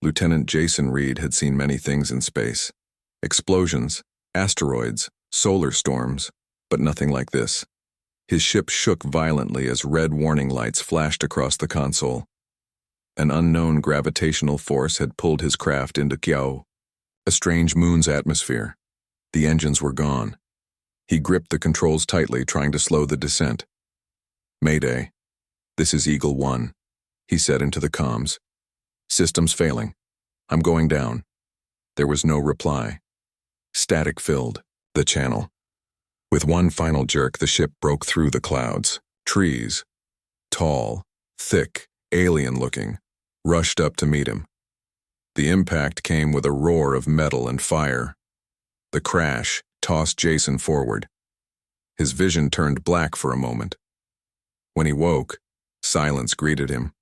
Lieutenant Jason Reed had seen many things in space. Explosions, asteroids, solar storms, but nothing like this. His ship shook violently as red warning lights flashed across the console. An unknown gravitational force had pulled his craft into Kiao, a strange moon's atmosphere. The engines were gone. He gripped the controls tightly, trying to slow the descent. "Mayday. This is Eagle 1, he said into the comms. "Systems failing. I'm going down." There was no reply. Static filled the channel. With one final jerk, the ship broke through the clouds. Trees, tall, thick, alien-looking, rushed up to meet him. The impact came with a roar of metal and fire. The crash tossed Jason forward. His vision turned black for a moment. When he woke, silence greeted him.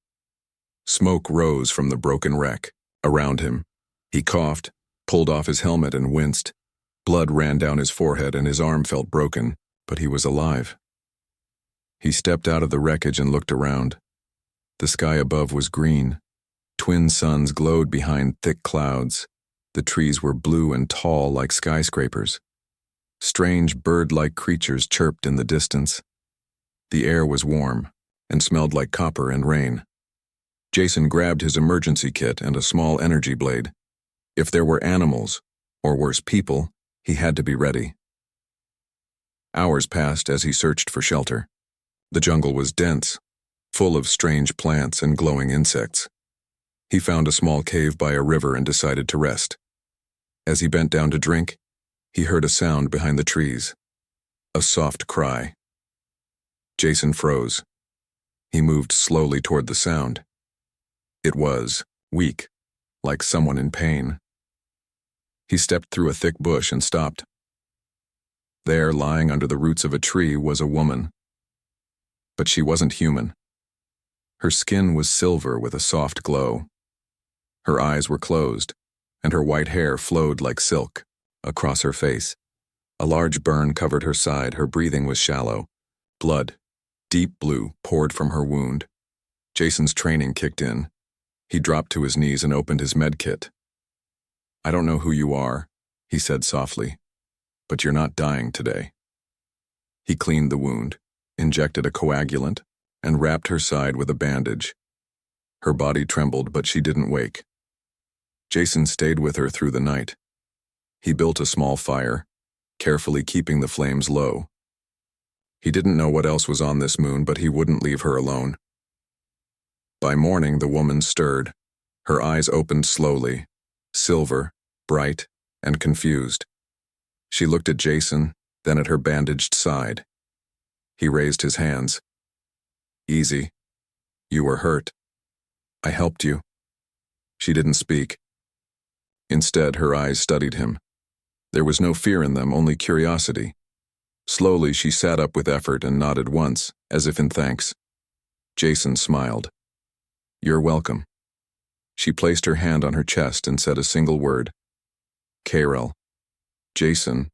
Smoke rose from the broken wreck. Around him, he coughed, pulled off his helmet and winced. Blood ran down his forehead and his arm felt broken, but he was alive. He stepped out of the wreckage and looked around. The sky above was green. Twin suns glowed behind thick clouds. The trees were blue and tall like skyscrapers. Strange bird-like creatures chirped in the distance. The air was warm and smelled like copper and rain. Jason grabbed his emergency kit and a small energy blade. If there were animals, or worse, people, he had to be ready. Hours passed as he searched for shelter. The jungle was dense, full of strange plants and glowing insects. He found a small cave by a river and decided to rest. As he bent down to drink, he heard a sound behind the trees. A soft cry. Jason froze. He moved slowly toward the sound. It was weak, like someone in pain. He stepped through a thick bush and stopped. There, lying under the roots of a tree, was a woman. But she wasn't human. Her skin was silver with a soft glow. Her eyes were closed, and her white hair flowed like silk across her face. A large burn covered her side. Her breathing was shallow. Blood, deep blue, poured from her wound. Jason's training kicked in. He dropped to his knees and opened his med kit. "I don't know who you are," he said softly, "but you're not dying today." He cleaned the wound, injected a coagulant, and wrapped her side with a bandage. Her body trembled, but she didn't wake. Jason stayed with her through the night. He built a small fire, carefully keeping the flames low. He didn't know what else was on this moon, but he wouldn't leave her alone. By morning, the woman stirred. Her eyes opened slowly, silver, bright, and confused. She looked at Jason, then at her bandaged side. He raised his hands. "Easy. You were hurt. I helped you." She didn't speak. Instead, her eyes studied him. There was no fear in them, only curiosity. Slowly, she sat up with effort and nodded once, as if in thanks. Jason smiled. "You're welcome." She placed her hand on her chest and said a single word. "Karel." Jason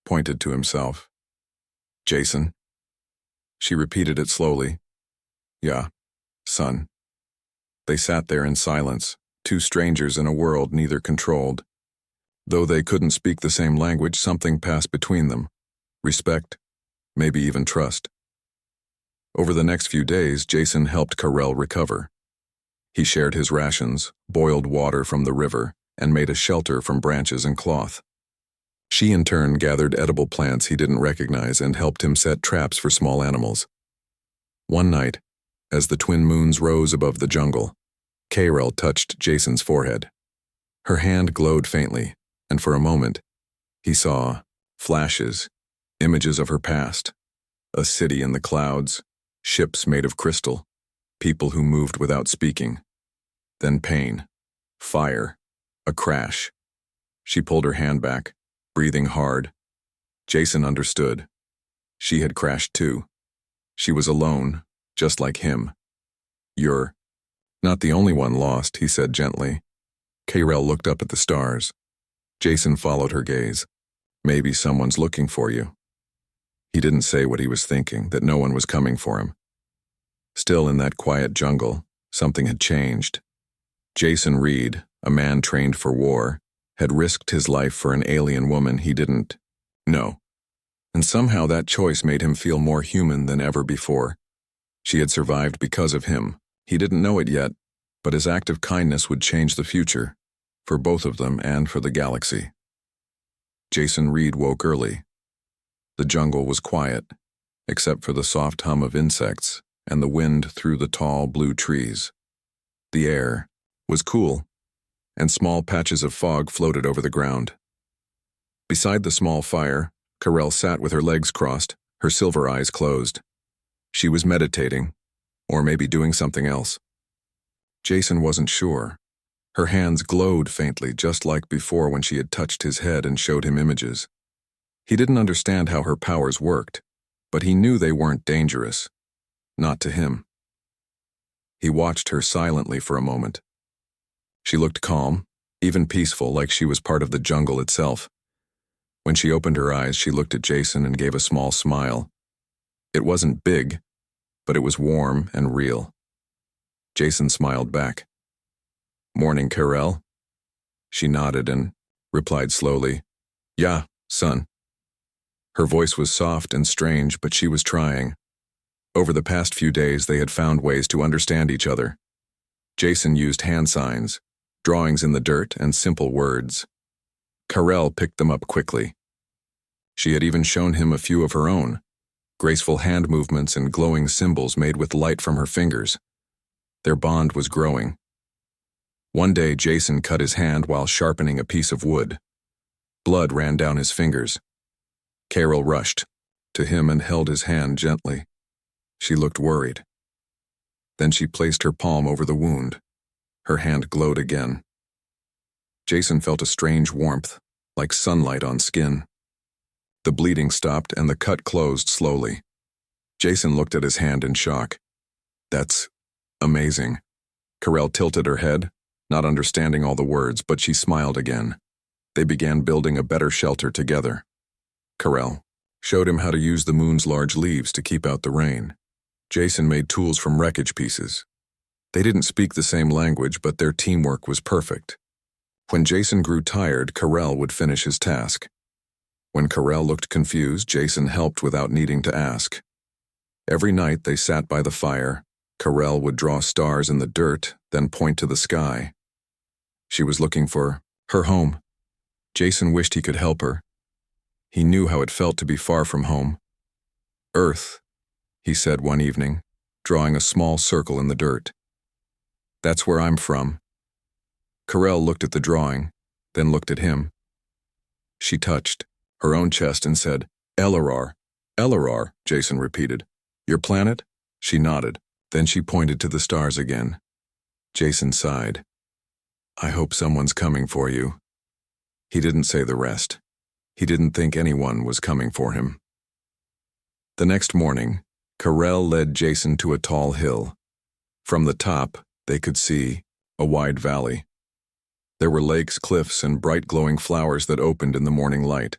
pointed to himself. "Jason?" She repeated it slowly. "Yeah, son." They sat there in silence, two strangers in a world neither controlled. Though they couldn't speak the same language, something passed between them. Respect, maybe even trust. Over the next few days, Jason helped Karel recover. He shared his rations, boiled water from the river, and made a shelter from branches and cloth. She in turn gathered edible plants he didn't recognize and helped him set traps for small animals. One night, as the twin moons rose above the jungle, Karel touched Jason's forehead. Her hand glowed faintly, and for a moment, he saw flashes, images of her past, a city in the clouds, ships made of crystal, people who moved without speaking. Then pain, fire, a crash. She pulled her hand back, breathing hard. Jason understood. She had crashed too. She was alone, just like him. "You're not the only one lost," he said gently. Karel looked up at the stars. Jason followed her gaze. "Maybe someone's looking for you." He didn't say what he was thinking, that no one was coming for him. Still in that quiet jungle, something had changed. Jason Reed, a man trained for war, had risked his life for an alien woman he didn't know. And somehow that choice made him feel more human than ever before. She had survived because of him. He didn't know it yet, but his act of kindness would change the future, for both of them and for the galaxy. Jason Reed woke early. The jungle was quiet, except for the soft hum of insects and the wind through the tall blue trees. The air was cool, and small patches of fog floated over the ground. Beside the small fire, Carell sat with her legs crossed, her silver eyes closed. She was meditating, or maybe doing something else. Jason wasn't sure. Her hands glowed faintly, just like before when she had touched his head and showed him images. He didn't understand how her powers worked, but he knew they weren't dangerous. Not to him. He watched her silently for a moment. She looked calm, even peaceful, like she was part of the jungle itself. When she opened her eyes, she looked at Jason and gave a small smile. It wasn't big, but it was warm and real. Jason smiled back. "Morning, Carell." She nodded and replied slowly, "Yeah, son." Her voice was soft and strange, but she was trying. Over the past few days, they had found ways to understand each other. Jason used hand signs, drawings in the dirt, and simple words. Carell picked them up quickly. She had even shown him a few of her own, graceful hand movements and glowing symbols made with light from her fingers. Their bond was growing. One day, Jason cut his hand while sharpening a piece of wood. Blood ran down his fingers. Carell rushed to him and held his hand gently. She looked worried. Then she placed her palm over the wound. Her hand glowed again. Jason felt a strange warmth, like sunlight on skin. The bleeding stopped and the cut closed slowly. Jason looked at his hand in shock. "That's amazing." Carell tilted her head, not understanding all the words, but she smiled again. They began building a better shelter together. Carell showed him how to use the moon's large leaves to keep out the rain. Jason made tools from wreckage pieces. They didn't speak the same language, but their teamwork was perfect. When Jason grew tired, Carell would finish his task. When Carell looked confused, Jason helped without needing to ask. Every night they sat by the fire. Carell would draw stars in the dirt, then point to the sky. She was looking for her home. Jason wished he could help her. He knew how it felt to be far from home. "Earth," he said one evening, drawing a small circle in the dirt. "That's where I'm from." Carell looked at the drawing, then looked at him. She touched her own chest and said, "Elerar." "Elerar," Jason repeated. "Your planet?" She nodded. Then she pointed to the stars again. Jason sighed. "I hope someone's coming for you." He didn't say the rest. He didn't think anyone was coming for him. The next morning, Carell led Jason to a tall hill. From the top, they could see a wide valley. There were lakes, cliffs, and bright glowing flowers that opened in the morning light.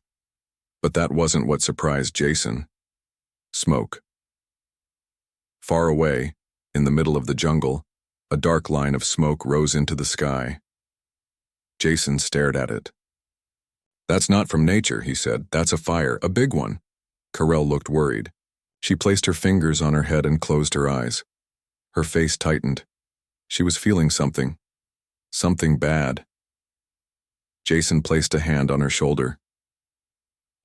But that wasn't what surprised Jason. Smoke. Far away, in the middle of the jungle, a dark line of smoke rose into the sky. Jason stared at it. "That's not from nature," he said. "That's a fire, a big one." Carell looked worried. She placed her fingers on her head and closed her eyes. Her face tightened. She was feeling something. Something bad. Jason placed a hand on her shoulder.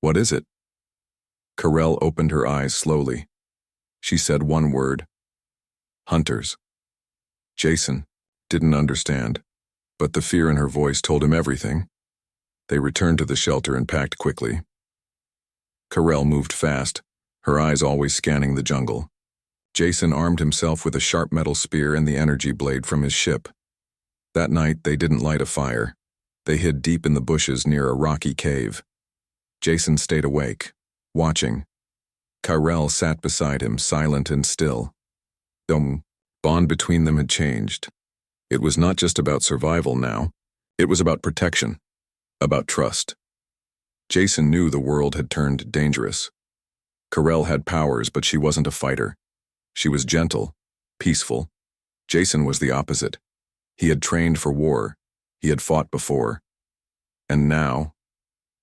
"What is it?" Carell opened her eyes slowly. She said one word. "Hunters." Jason didn't understand, but the fear in her voice told him everything. They returned to the shelter and packed quickly. Carell moved fast, her eyes always scanning the jungle. Jason armed himself with a sharp metal spear and the energy blade from his ship. That night, they didn't light a fire. They hid deep in the bushes near a rocky cave. Jason stayed awake, watching. Carell sat beside him, silent and still. The bond between them had changed. It was not just about survival now. It was about protection, about trust. Jason knew the world had turned dangerous. Carell had powers, but she wasn't a fighter. She was gentle, peaceful. Jason was the opposite. He had trained for war. He had fought before. And now,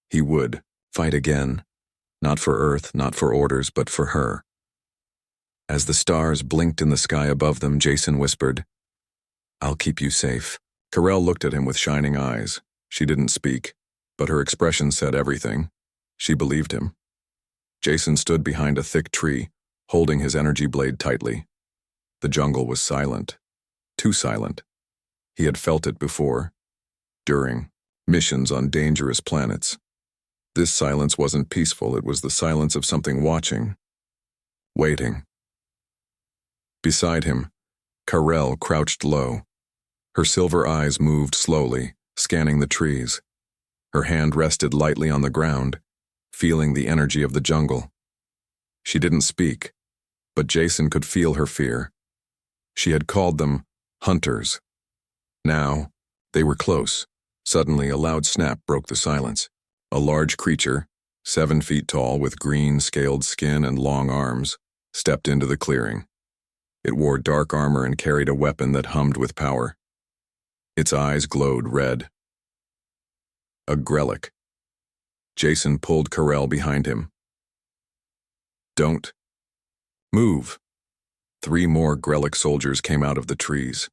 he would fight again. Not for Earth, not for orders, but for her. As the stars blinked in the sky above them, Jason whispered, "I'll keep you safe." Carell looked at him with shining eyes. She didn't speak, but her expression said everything. She believed him. Jason stood behind a thick tree, holding his energy blade tightly. The jungle was silent. Too silent. He had felt it before, during missions on dangerous planets. This silence wasn't peaceful, it was the silence of something watching, waiting. Beside him, Carell crouched low. Her silver eyes moved slowly, scanning the trees. Her hand rested lightly on the ground, feeling the energy of the jungle. She didn't speak, but Jason could feel her fear. She had called them hunters. Now, they were close. Suddenly, a loud snap broke the silence. A large creature, 7 feet tall with green, scaled skin and long arms, stepped into the clearing. It wore dark armor and carried a weapon that hummed with power. Its eyes glowed red. A Grellic. Jason pulled Carell behind him. "Don't move." 3 more Grellic soldiers came out of the trees.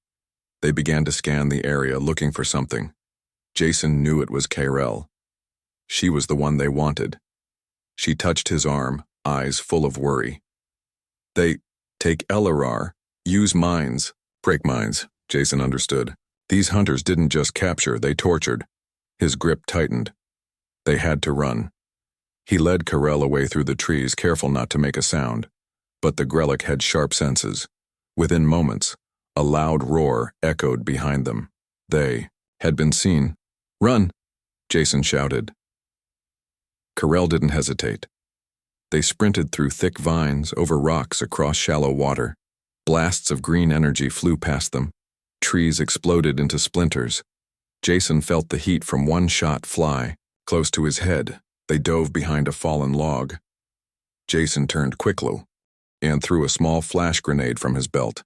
They began to scan the area, looking for something. Jason knew it was Carell. She was the one they wanted. She touched his arm, eyes full of worry. "They take LRR, use mines." "Break mines," Jason understood. These hunters didn't just capture, they tortured. His grip tightened. They had to run. He led Carell away through the trees, careful not to make a sound. But the Grellic had sharp senses. Within moments, a loud roar echoed behind them. They had been seen. "Run!" Jason shouted. Carell didn't hesitate. They sprinted through thick vines, over rocks, across shallow water. Blasts of green energy flew past them. Trees exploded into splinters. Jason felt the heat from one shot fly. Close to his head, they dove behind a fallen log. Jason turned quickly and threw a small flash grenade from his belt.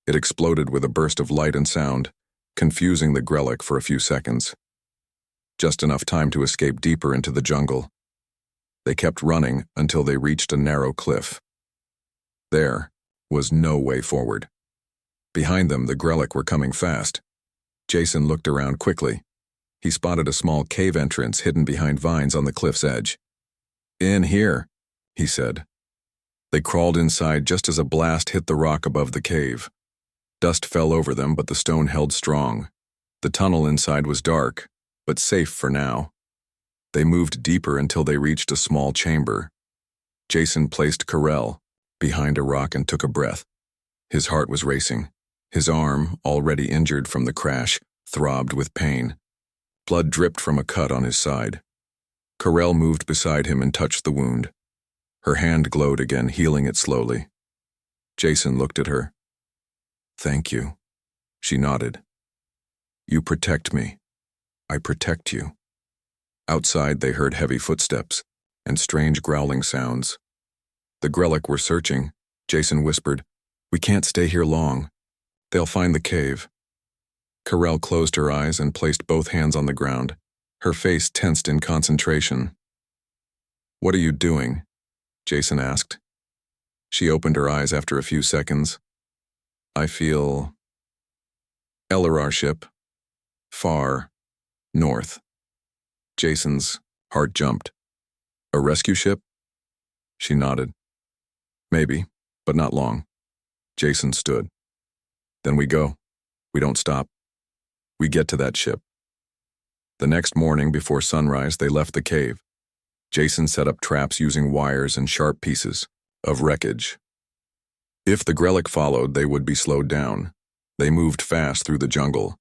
It exploded with a burst of light and sound, confusing the Grellic for a few seconds. Just enough time to escape deeper into the jungle. They kept running until they reached a narrow cliff. There was no way forward. Behind them, the Grellic were coming fast. Jason looked around quickly. He spotted a small cave entrance hidden behind vines on the cliff's edge. "In here," he said. They crawled inside just as a blast hit the rock above the cave. Dust fell over them, but the stone held strong. The tunnel inside was dark, but safe for now. They moved deeper until they reached a small chamber. Jason placed Carell behind a rock and took a breath. His heart was racing. His arm, already injured from the crash, throbbed with pain. Blood dripped from a cut on his side. Carell moved beside him and touched the wound. Her hand glowed again, healing it slowly. Jason looked at her. "Thank you." She nodded. "You protect me. I protect you." Outside, they heard heavy footsteps and strange growling sounds. The Grellic were searching. Jason whispered, "We can't stay here long. They'll find the cave." Carell closed her eyes and placed both hands on the ground. Her face tensed in concentration. "What are you doing?" Jason asked. She opened her eyes after a few seconds. "I feel LRR ship, far north." Jason's heart jumped. "A rescue ship?" She nodded. "Maybe, but not long." Jason stood. "Then we go. We don't stop. We get to that ship." The next morning before sunrise, they left the cave. Jason set up traps using wires and sharp pieces of wreckage. If the Grellic followed, they would be slowed down. They moved fast through the jungle.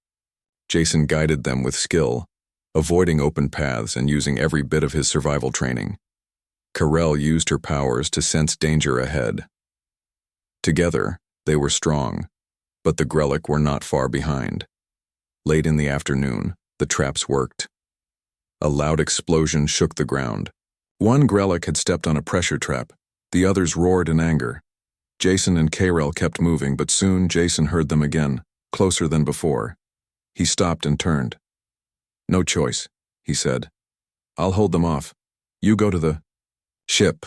Jason guided them with skill, avoiding open paths and using every bit of his survival training. Carell used her powers to sense danger ahead. Together, they were strong, but the Grellic were not far behind. Late in the afternoon, the traps worked. A loud explosion shook the ground. One Grellic had stepped on a pressure trap. The others roared in anger. Jason and Carell kept moving, but soon Jason heard them again, closer than before. He stopped and turned. No choice, he said. I'll hold them off. You go to the ship.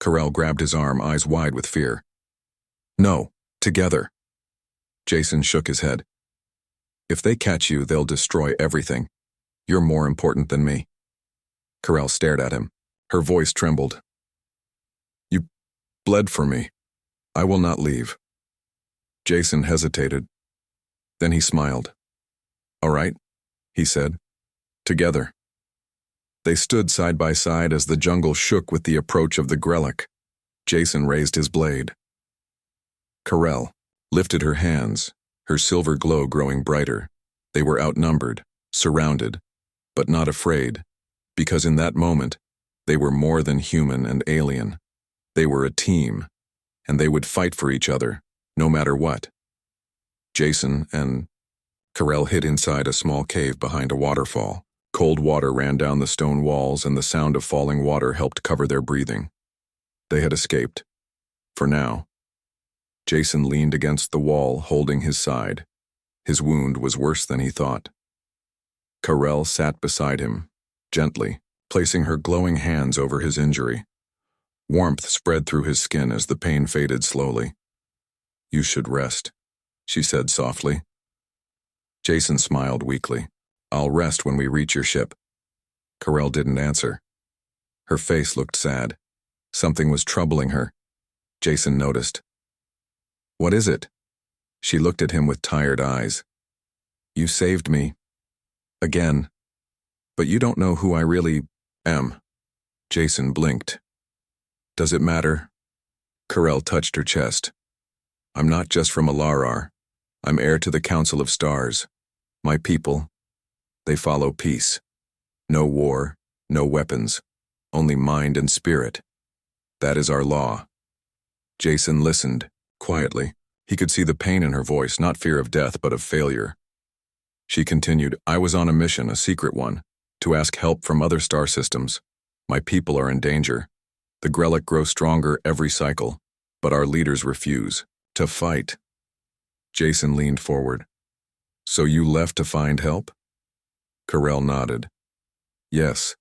Carell grabbed his arm, eyes wide with fear. No, together. Jason shook his head. If they catch you, they'll destroy everything. You're more important than me. Carell stared at him. Her voice trembled. You bled for me. I will not leave. Jason hesitated. Then he smiled. All right, he said. Together. They stood side by side as the jungle shook with the approach of the Grellic. Jason raised his blade. Carell lifted her hands, her silver glow growing brighter. They were outnumbered, surrounded, but not afraid, because in that moment, they were more than human and alien. They were a team, and they would fight for each other, no matter what. Jason and Carell hid inside a small cave behind a waterfall. Cold water ran down the stone walls, and the sound of falling water helped cover their breathing. They had escaped. For now. Jason leaned against the wall, holding his side. His wound was worse than he thought. Carell sat beside him, gently, placing her glowing hands over his injury. Warmth spread through his skin as the pain faded slowly. You should rest, she said softly. Jason smiled weakly. I'll rest when we reach your ship. Carell didn't answer. Her face looked sad. Something was troubling her. Jason noticed. What is it? She looked at him with tired eyes. You saved me. Again. But you don't know who I really am. Jason blinked. Does it matter? Carell touched her chest. I'm not just from Alarar. I'm heir to the Council of Stars. My people, they follow peace. No war, no weapons, only mind and spirit. That is our law. Jason listened, quietly. He could see the pain in her voice, not fear of death, but of failure. She continued, I was on a mission, a secret one, to ask help from other star systems. My people are in danger. The Grellic grow stronger every cycle, but our leaders refuse to fight. Jason leaned forward. So you left to find help? Carell nodded. Yes.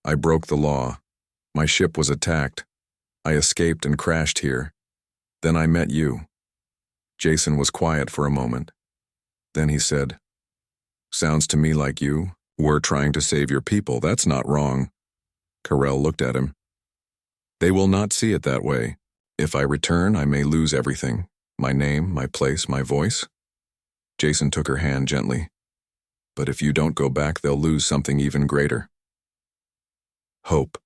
I broke the law. My ship was attacked. I escaped and crashed here. Then I met you. Jason was quiet for a moment. Then he said, Sounds to me like you were trying to save your people. That's not wrong. Carell looked at him. They will not see it that way. If I return, I may lose everything. My name, my place, my voice. Jason took her hand gently. But if you don't go back, they'll lose something even greater. Hope.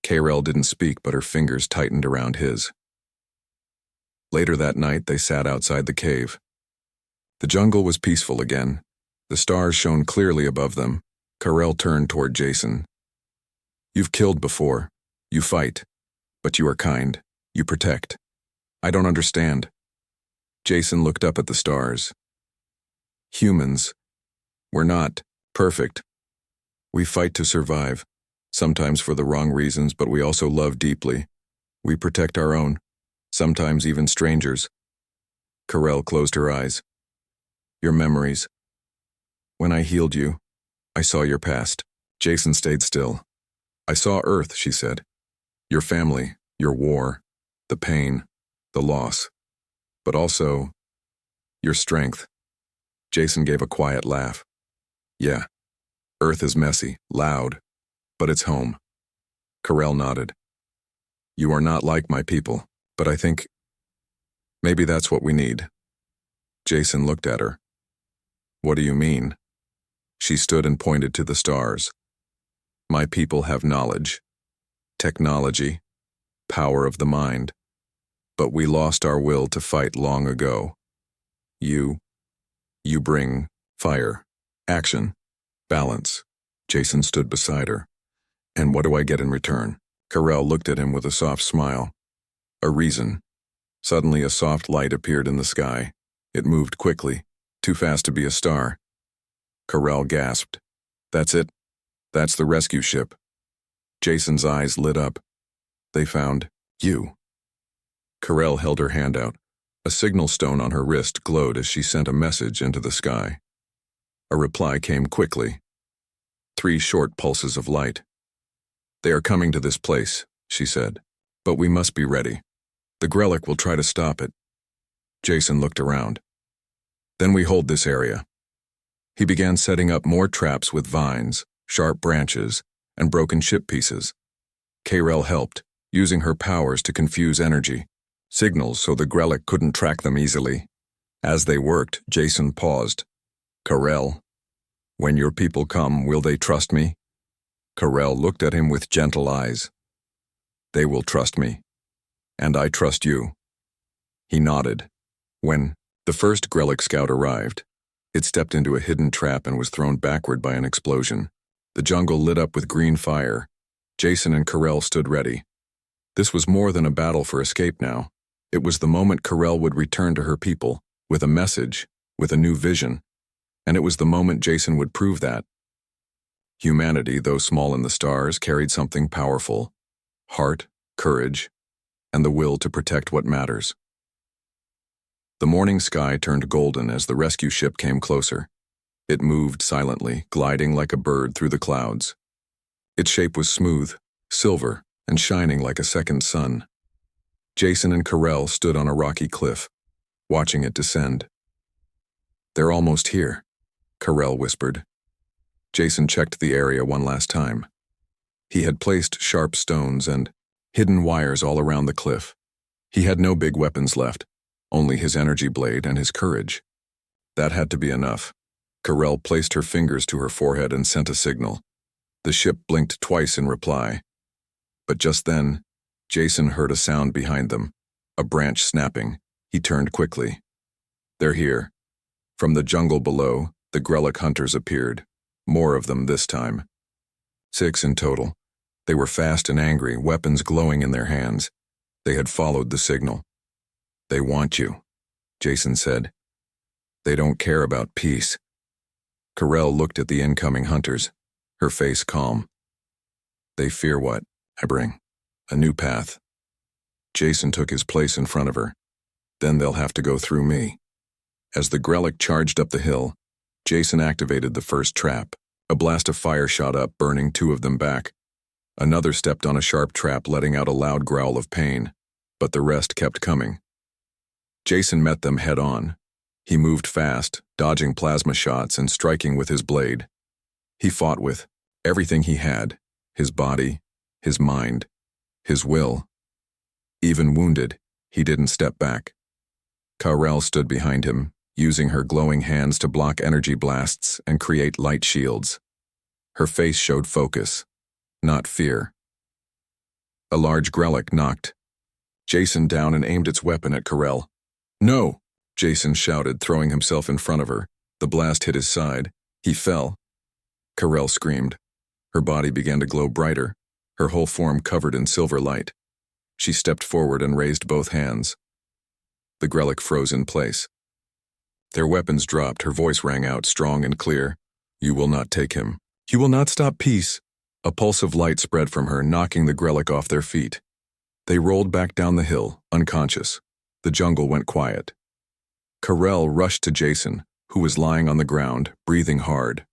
Carell didn't speak, but her fingers tightened around his. Later that night, they sat outside the cave. The jungle was peaceful again. The stars shone clearly above them. Carell turned toward Jason. You've killed before. You fight. But you are kind. You protect. I don't understand. Jason looked up at the stars. Humans. We're not perfect. We fight to survive, sometimes for the wrong reasons, but we also love deeply. We protect our own, sometimes even strangers. Carell closed her eyes. Your memories. When I healed you, I saw your past. Jason stayed still. I saw Earth, she said. Your family, your war, the pain, the loss, but also your strength. Jason gave a quiet laugh. Yeah, Earth is messy, loud, but it's home. Carell nodded. You are not like my people, but I think maybe that's what we need. Jason looked at her. What do you mean? She stood and pointed to the stars. My people have knowledge, technology, power of the mind, but we lost our will to fight long ago. You bring fire, action, balance. Jason stood beside her. And what do I get in return? Carell looked at him with a soft smile. A reason. Suddenly a soft light appeared in the sky. It moved quickly, too fast to be a star. Carell gasped. That's it. That's the rescue ship. Jason's eyes lit up. They found you. Carell held her hand out. A signal stone on her wrist glowed as she sent a message into the sky. A reply came quickly. 3 short pulses of light. "They are coming to this place," she said. "But we must be ready. The Grellic will try to stop it." Jason looked around. "Then we hold this area." He began setting up more traps with vines, sharp branches, and broken ship pieces. Kayrell helped, using her powers to confuse energy, signals so the Grellic couldn't track them easily. As they worked, Jason paused. "Kayrell, when your people come, will they trust me?" Kayrell looked at him with gentle eyes. "They will trust me. And I trust you." He nodded. When the first Grellic scout arrived, it stepped into a hidden trap and was thrown backward by an explosion. The jungle lit up with green fire. Jason and Kayrell stood ready. This was more than a battle for escape now. It was the moment Kayrell would return to her people, with a message, with a new vision. And it was the moment Jason would prove that. Humanity, though small in the stars, carried something powerful: heart, courage, and the will to protect what matters. The morning sky turned golden as the rescue ship came closer. It moved silently, gliding like a bird through the clouds. Its shape was smooth, silver, and shining like a second sun. Jason and Kayrell stood on a rocky cliff, watching it descend. "They're almost here," Kayrell whispered. Jason checked the area one last time. He had placed sharp stones and hidden wires all around the cliff. He had no big weapons left, only his energy blade and his courage. That had to be enough. Kayrell placed her fingers to her forehead and sent a signal. The ship blinked twice in reply. But just then, Jason heard a sound behind them, a branch snapping. He turned quickly. "They're here." From the jungle below, the Grellic hunters appeared, more of them this time. 6 in total. They were fast and angry, weapons glowing in their hands. They had followed the signal. "They want you," Jason said. "They don't care about peace." Kayrell looked at the incoming hunters, her face calm. "They fear what I bring, a new path." Jason took his place in front of her. "Then they'll have to go through me." As the Grellic charged up the hill, Jason activated the first trap. A blast of fire shot up, burning 2 of them back. Another stepped on a sharp trap, letting out a loud growl of pain, but the rest kept coming. Jason met them head-on. He moved fast, dodging plasma shots and striking with his blade. He fought with everything he had: his body, his mind, his will. Even wounded, he didn't step back. Kayrell stood behind him, using her glowing hands to block energy blasts and create light shields. Her face showed focus, not fear. A large Grellic knocked Jason down and aimed its weapon at Kayrell. "No!" Jason shouted, throwing himself in front of her. The blast hit his side. He fell. Kayrell screamed. Her body began to glow brighter, her whole form covered in silver light. She stepped forward and raised both hands. The Grellic froze in place. Their weapons dropped. Her voice rang out, strong and clear. "You will not take him. You will not stop peace." A pulse of light spread from her, knocking the Grellic off their feet. They rolled back down the hill, unconscious. The jungle went quiet. Kayrell rushed to Jason, who was lying on the ground, breathing hard.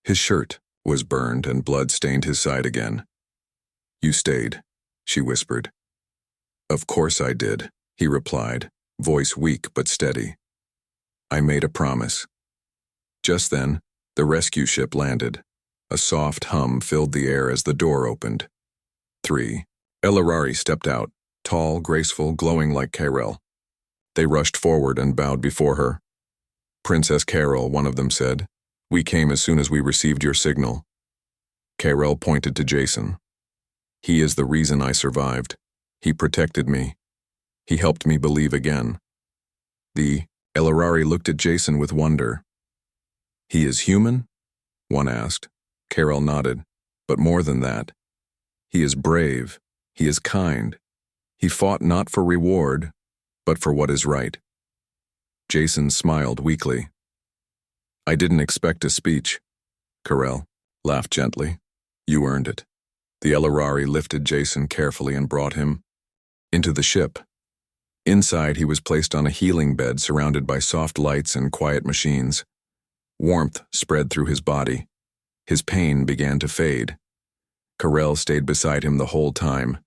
His shirt was burned and blood stained his side again. "You stayed," she whispered. "Of course I did," he replied, voice weak but steady. "I made a promise." Just then, the rescue ship landed. A soft hum filled the air as the door opened. 3. Elarari stepped out, tall, graceful, glowing like Kayrell. They rushed forward and bowed before her. "Princess Kayrell," one of them said, "we came as soon as we received your signal." Kayrell pointed to Jason. "He is the reason I survived. He protected me. He helped me believe again." The Elarari looked at Jason with wonder. "He is human?" one asked. Kayrell nodded. "But more than that. He is brave. He is kind. He fought not for reward, but for what is right." Jason smiled weakly. "I didn't expect a speech." Kayrell laughed gently. "You earned it." The Elarari lifted Jason carefully and brought him into the ship. Inside, he was placed on a healing bed surrounded by soft lights and quiet machines. Warmth spread through his body. His pain began to fade. Carell stayed beside him the whole time.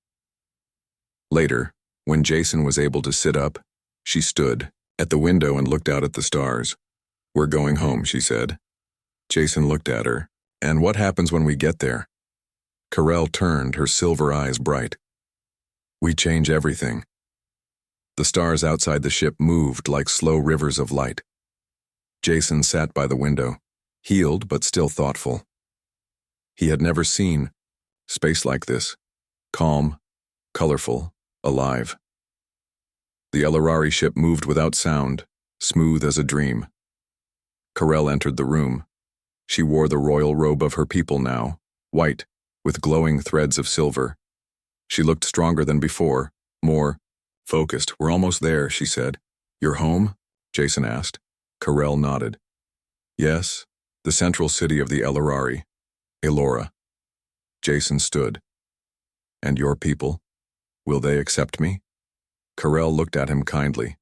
Later, when Jason was able to sit up, she stood at the window and looked out at the stars. "We're going home," she said. Jason looked at her. "And what happens when we get there?" Carell turned, her silver eyes bright. "We change everything." The stars outside the ship moved like slow rivers of light. Jason sat by the window, healed but still thoughtful. He had never seen space like this, calm, colorful, alive. The Elarari ship moved without sound, smooth as a dream. Carell entered the room. She wore the royal robe of her people now, white, with glowing threads of silver. She looked stronger than before, more focused. "We're almost there," she said. "You're home?" Jason asked. Carell nodded. "Yes, the central city of the Elarari, Elora." Jason stood. "And your people? Will they accept me?" Carell looked at him kindly.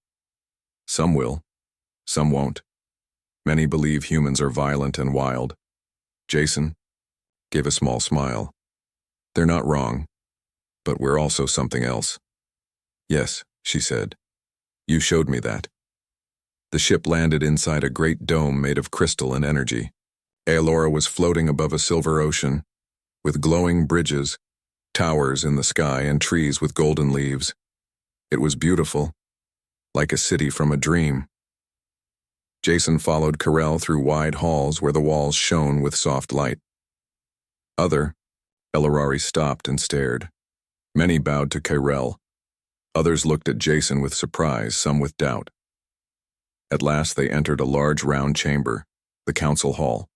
"Some will, some won't. Many believe humans are violent and wild." Jason gave a small smile. "They're not wrong, but we're also something else." "Yes," she said. "You showed me that." The ship landed inside a great dome made of crystal and energy. Elora was floating above a silver ocean, with glowing bridges, towers in the sky, and trees with golden leaves. It was beautiful, like a city from a dream. Jason followed Carell through wide halls where the walls shone with soft light. Other Elarari stopped and stared. Many bowed to Carell. Others looked at Jason with surprise, some with doubt. At last they entered a large round chamber, the council hall.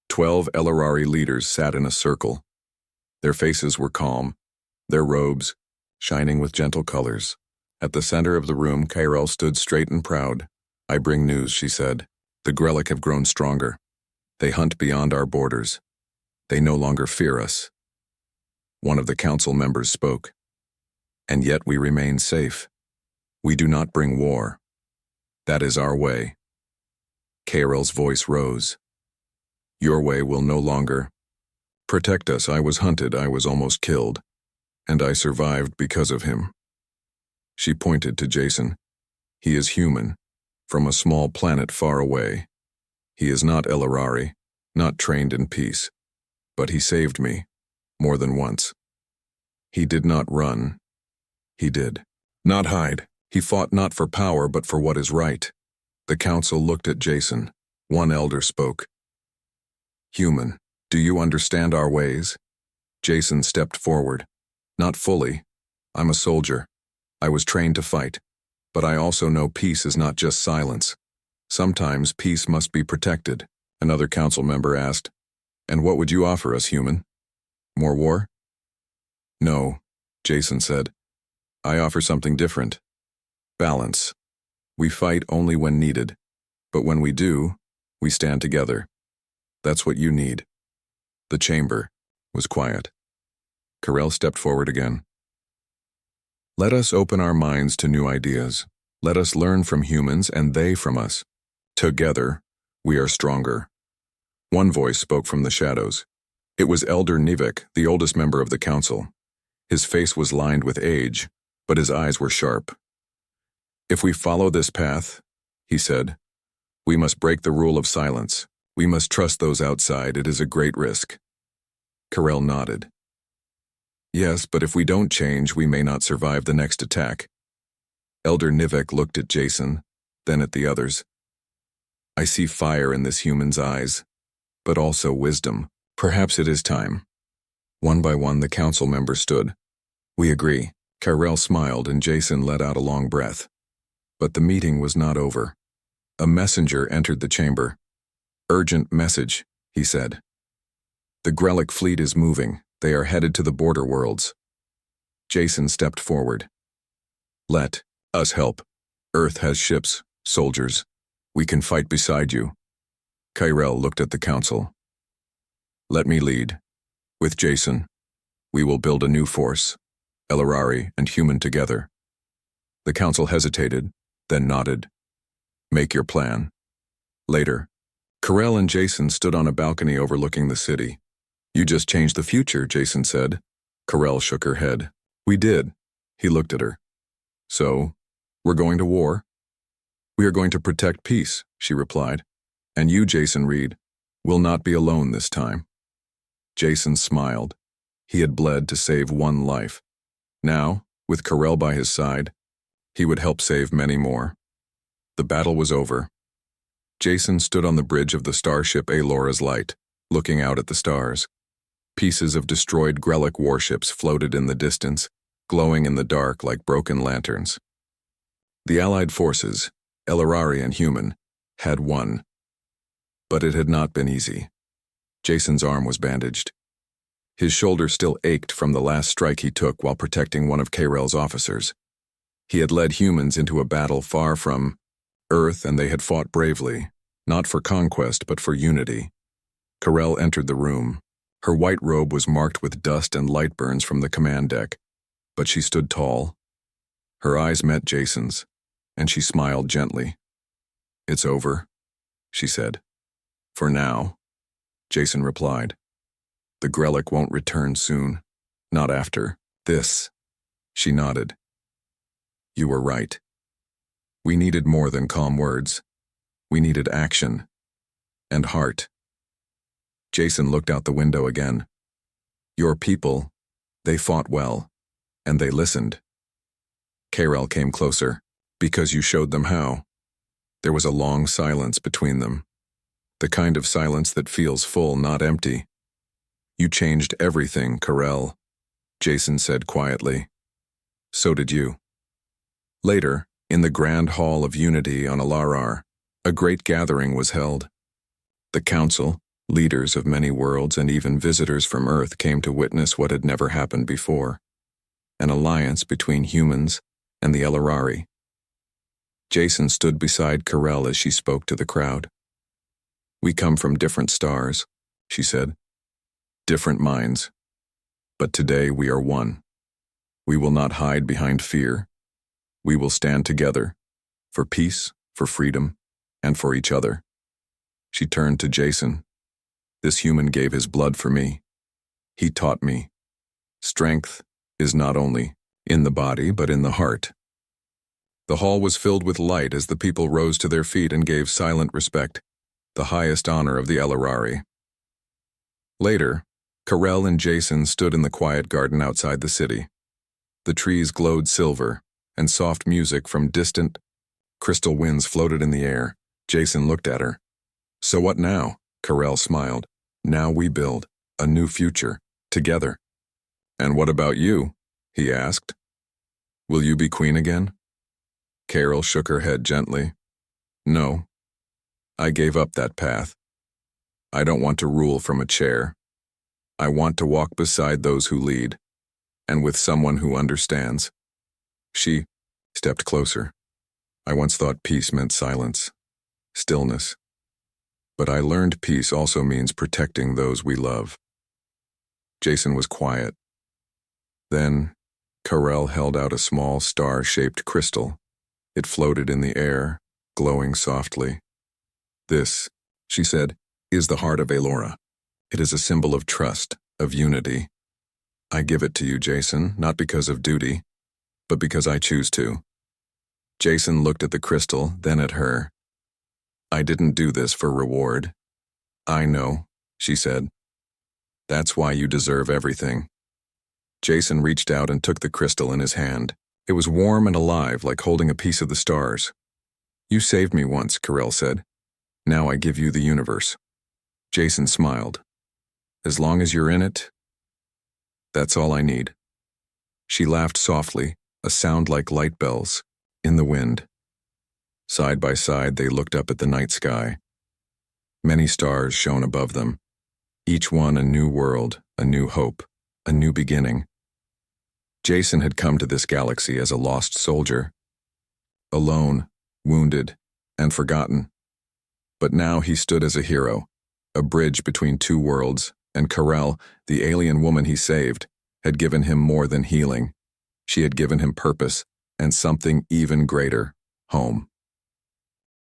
12 Elarari leaders sat in a circle. Their faces were calm, their robes shining with gentle colors. At the center of the room, Carell stood straight and proud. "I bring news," she said. "The Grelic have grown stronger. They hunt beyond our borders. They no longer fear us." One of the council members spoke. "And yet we remain safe. We do not bring war. That is our way." Carell's voice rose. "Your way will no longer protect us. I was hunted, I was almost killed, and I survived because of him." She pointed to Jason. "He is human, from a small planet far away. He is not Elarari, not trained in peace, but he saved me, more than once. He did not run. He did not hide. He fought not for power, but for what is right." The council looked at Jason. One elder spoke. "Human, do you understand our ways?" Jason stepped forward. "Not fully. I'm a soldier. I was trained to fight. But I also know peace is not just silence. Sometimes peace must be protected." Another council member asked, "And what would you offer us, human? More war?" "No," Jason said. "I offer something different. Balance. We fight only when needed, but when we do, we stand together. That's what you need." The chamber was quiet. Carell stepped forward again. "Let us open our minds to new ideas. Let us learn from humans and they from us. Together, we are stronger." One voice spoke from the shadows. It was Elder Nivek, the oldest member of the council. His face was lined with age, but his eyes were sharp. "If we follow this path," he said, "we must break the rule of silence. We must trust those outside. It is a great risk." Carell nodded. "Yes, but if we don't change, we may not survive the next attack." Elder Nivek looked at Jason, then at the others. "I see fire in this human's eyes, but also wisdom. Perhaps it is time." One by one, the council members stood. "We agree." Carell smiled and Jason let out a long breath. But the meeting was not over. A messenger entered the chamber. "Urgent message," he said. "The Grelic fleet is moving. They are headed to the border worlds." Jason stepped forward. "Let us help. Earth has ships, soldiers. We can fight beside you." Carell looked at the council. "Let me lead. With Jason, we will build a new force, Elarari and human together. The council hesitated, then nodded. Make your plan. Later, Carell and Jason stood on a balcony overlooking the city. You just changed the future, Jason said. Carell shook her head. We did. He looked at her. So, we're going to war? We are going to protect peace, she replied. And you, Jason Reed, will not be alone this time. Jason smiled. He had bled to save one life. Now, with Carell by his side, he would help save many more. The battle was over. Jason stood on the bridge of the starship Alora's Light, looking out at the stars. Pieces of destroyed Grellic warships floated in the distance, glowing in the dark like broken lanterns. The Allied forces, Elorari and human, had won. But it had not been easy. Jason's arm was bandaged. His shoulder still ached from the last strike he took while protecting one of Carell's officers. He had led humans into a battle far from Earth, and they had fought bravely, not for conquest but for unity. Carell entered the room. Her white robe was marked with dust and light burns from the command deck, but she stood tall. Her eyes met Jason's, and she smiled gently. It's over, she said. For now, Jason replied. The Grellic won't return soon. Not after this. She nodded. You were right. We needed more than calm words. We needed action. And heart. Jason looked out the window again. Your people, they fought well. And they listened. Carell came closer. Because you showed them how. There was a long silence between them. The kind of silence that feels full, not empty. You changed everything, Carell, Jason said quietly. So did you. Later, in the Grand Hall of Unity on Alarar, a great gathering was held. The council, leaders of many worlds, and even visitors from Earth came to witness what had never happened before. An alliance between humans and the Elorari. Jason stood beside Carell as she spoke to the crowd. We come from different stars, she said. Different minds. But today we are one. We will not hide behind fear. We will stand together, for peace, for freedom, and for each other. She turned to Jason. This human gave his blood for me. He taught me. Strength is not only in the body, but in the heart. The hall was filled with light as the people rose to their feet and gave silent respect, the highest honor of the Elorari. Later, Carell and Jason stood in the quiet garden outside the city. The trees glowed silver, and soft music from distant, crystal winds floated in the air. Jason looked at her. So what now? Carell smiled. Now we build a new future, together. And what about you? He asked. Will you be queen again? Carell shook her head gently. No. I gave up that path. I don't want to rule from a chair. I want to walk beside those who lead, and with someone who understands. She stepped closer. I once thought peace meant silence, stillness. But I learned peace also means protecting those we love. Jason was quiet. Then, Carell held out a small star-shaped crystal. It floated in the air, glowing softly. This, she said, is the heart of Elora. It is a symbol of trust, of unity. I give it to you, Jason, not because of duty, but because I choose to. Jason looked at the crystal, then at her. I didn't do this for reward. I know, she said. That's why you deserve everything. Jason reached out and took the crystal in his hand. It was warm and alive, like holding a piece of the stars. You saved me once, Carell said. Now I give you the universe. Jason smiled. As long as you're in it, that's all I need. She laughed softly, a sound like light bells, in the wind. Side by side, they looked up at the night sky. Many stars shone above them, each one a new world, a new hope, a new beginning. Jason had come to this galaxy as a lost soldier, alone, wounded, and forgotten. But now he stood as a hero, a bridge between two worlds, and Carell, the alien woman he saved, had given him more than healing. She had given him purpose and something even greater, home.